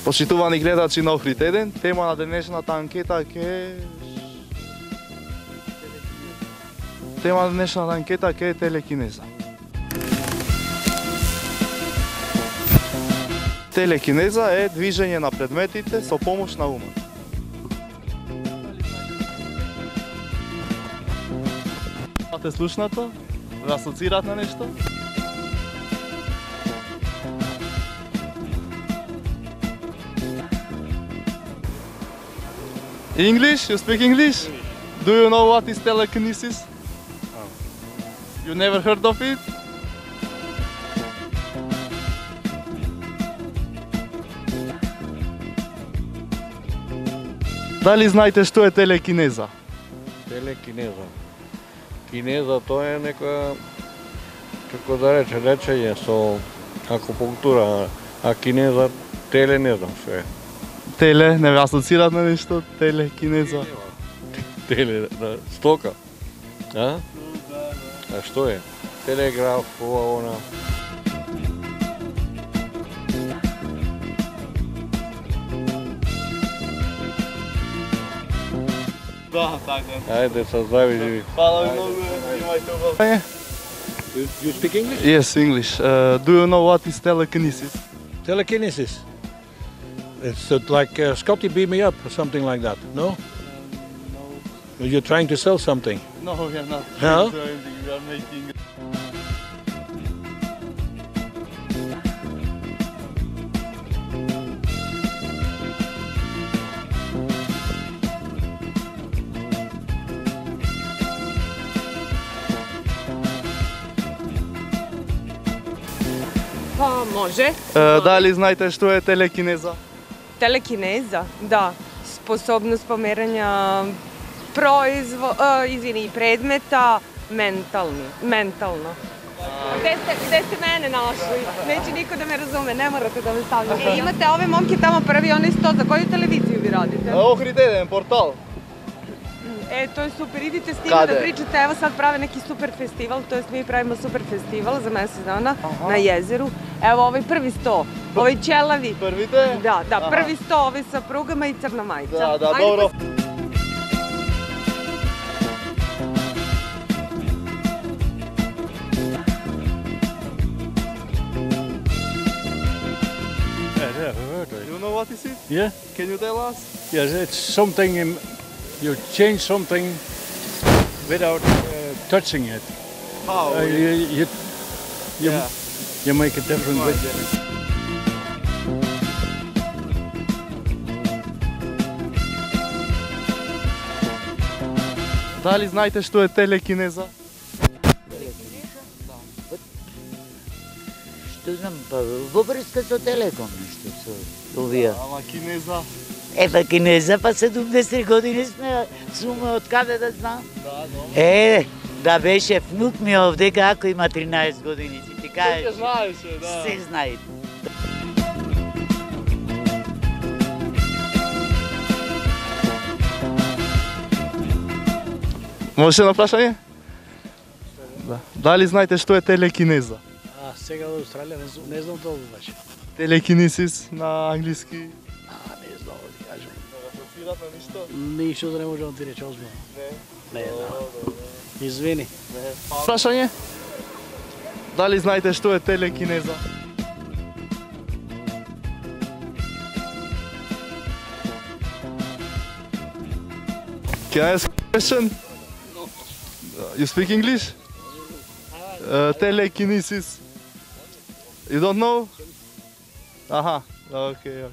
Почитувани гледачи на Охрид 1, тема на денешната анкета е телекинеза. Телекинеза е движење на предметите со помош на умот. Имате слушнато? Ве асоцираат на нешто? English? You speak English? Do you know what is telekinesis? You never heard of it? Дали знаете што е телекинеза? Телекинеза. Кинеза тоа е нека, како да рече, лечење со акупунктура, а кинеза теле не знам што е. Теле, не ве асоцираат на нешто? Телекинеза. Теле, да, стока. А? А што е? Телеграф, ова, она. Да, така. Ајде, са здрави живи. Фала ви многу, имајте убав. You speak English? Yes, English. Do you know what is telekinesis? Telekinesis. It's like Scotty beam me up or something like that, no? You're trying to sell something. No, we are not. No? We are making... Pa može. Дали знаете што е телекинеза? Telekineza, da. Sposobnost pomeranja predmeta mentalno. Gde ste mene našli? Neće niko da me razume, ne morate da me stavljate. Imate ove momke tamo prvi, onaj sto, za koju televiziju vi radite? Охрид 1, портал. To je super, idite s njima da pričate, evo sad prave neki super festival, to jest mi pravimo super festival za mesec dana na jezeru. Evo ovaj prvi sto, ovaj ćelavi. Prvite? Da, prvi sto, ovaj sa prugama i crna majica. Da, dobro. You know what is it? Yeah, Can you tell us? yes, it's something you change something without touching it. How? You make a different with it. Дали знаете што е телекинеза? Што знам, па во врска со телеком нешто со овие. Ама кинеза? Па кинеза, па 70 години сме од каде да знам. Да беше внук ми овде, како има 13 години, си ти кажеш. Се знаеше, да. Се знае. Може едно прашање? Да. Дали знаете што е телекинеза? Сега во Австралија не знам тоа баш. Телекинезис на англиски? Не знам да ти кажам. Асоцират на ништо? Ништо да не можам да ти речам озбилно. Не знам. Извини. Прашање? Дали знаете што е телекинеза? Can I ask a question? No. You speak English? Telekinesis. You don't know? Aha, okay.